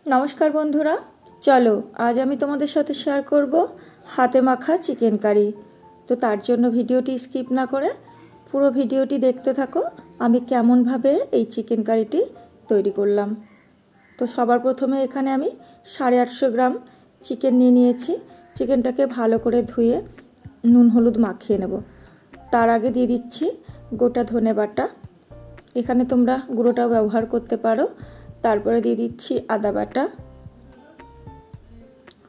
नमस्कार बंधुरा चलो आज आमी तोमादेर साथे शेयर करब हाथे माखा चिकेन कारी। तो तार जोन्नो भिडियोटी स्किप ना करे पुरो भिडियोटी देखते थाको आमी केमन भावे एई चिकेन कारीटी तैरी करलाम। तो सबार प्रथमे एखाने आमी 850 ग्राम चिकेन निये नियेछि। चिकेनटाके भालो करे धुए नुन हलुद माखिये नेब। तार आगे दिये दिচ্ছি गोटा धने बाटा, एखाने तोमरा गुঁড়োটাও ব্যবহার করতে পারো। तारपरे दिए दिচ্ছি आदा बाटा,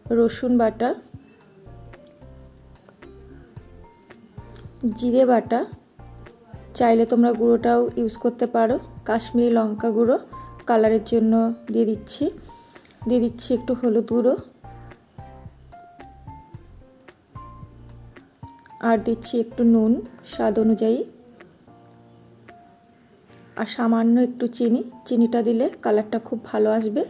रसुन बाटा, जिरे बाटा, चाइले तोमरा गुঁড়োটাও ইউজ করতে পারো। কাশ্মীরি লঙ্কা গুঁড়ো কালারের জন্য দিয়ে দিচ্ছি একটু হলুদ গুঁড়ো আর দিচ্ছি একটু নুন স্বাদ অনুযায়ী আর সামান্য একটু চিনিটা দিলে কালারটা খুব ভালো আসবে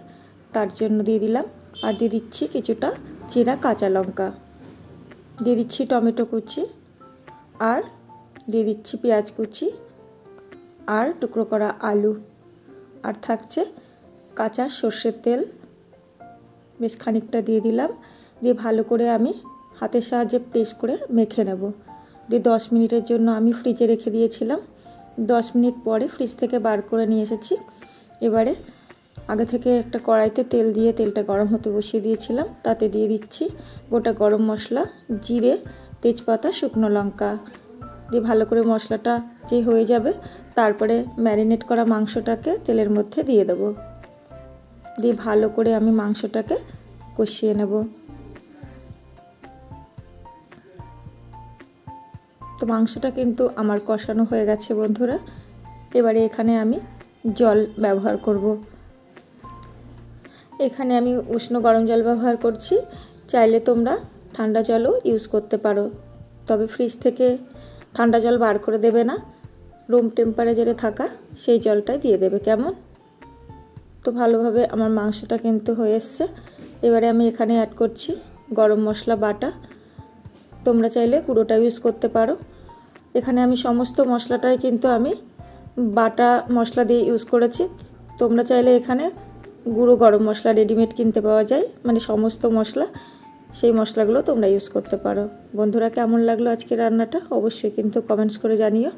তার জন্য দিয়ে দিলাম। আর দিয়ে দিচ্ছি কিছুটা চেরা কাঁচা লঙ্কা, দিয়ে দিচ্ছি টমেটো কুচি আর দিয়ে দিচ্ছি পেঁয়াজ কুচি আর টুকরো করা আলু আর থাকছে কাঁচা সরষের তেল বেশ খানিকটা দিয়ে দিলাম। দিয়ে ভালো করে আমি হাতের সাহায্যে প্রেস করে মেখে নেব। দিয়ে 10 মিনিটের জন্য আমি ফ্রিজে রেখে দিয়েছিলাম। 10 মিনিট পরে ফ্রিজ থেকে বার করে নিয়ে এসেছি। এবারে আগে থেকে একটা কড়াইতে তেল দিয়ে তেলটা গরম হতে বসিয়ে দিয়েছিলাম, তাতে দিয়ে দিচ্ছি গোটা গরম মশলা, জিরে, তেজপাতা, শুকনো লঙ্কা। দিয়ে ভালো করে মশলাটা যে হয়ে যাবে তারপরে ম্যারিনেট করা মাংসটাকে তেলের মধ্যে দিয়ে দেব। দিয়ে ভালো করে আমি মাংসটাকে কষিয়ে নেব। তো মাংসটা কিন্তু আমার কষানো হয়ে গেছে বন্ধুরা। এবারে এখানে আমি জল ব্যবহার করব। এখানে আমি উষ্ণ গরম জল ব্যবহার করছি, চাইলে তোমরা ঠান্ডা জলও ইউজ করতে পারো, তবে ফ্রিজ থেকে ঠান্ডা জল বার করে দেবে না, রুম টেম্পারেচারে থাকা সেই জলটাই দিয়ে দেবে, কেমন? তো ভালোভাবে আমার মাংসটা কিন্তু হয়ে এসছে। এবারে আমি এখানে অ্যাড করছি গরম মশলা বাটা, তোমরা চাইলে গুঁড়োটা ইউজ করতে পারো। এখানে আমি সমস্ত মশলাটাই কিন্তু আমি বাটা মশলা দিয়ে ইউজ করেছি। তোমরা চাইলে এখানে গুঁড়ো গরম মশলা রেডিমেড কিনতে পাওয়া যায়, মানে সমস্ত মশলা, সেই মশলাগুলো তোমরা ইউজ করতে পারো। বন্ধুরা কেমন লাগলো আজকের রান্নাটা অবশ্যই কিন্তু কমেন্টস করে জানিও।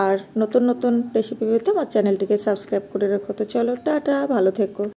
আর নতুন নতুন রেসিপি পেতে আমার চ্যানেলটিকে সাবস্ক্রাইব করে রাখো। তো চলো টাটা, ভালো থেকো।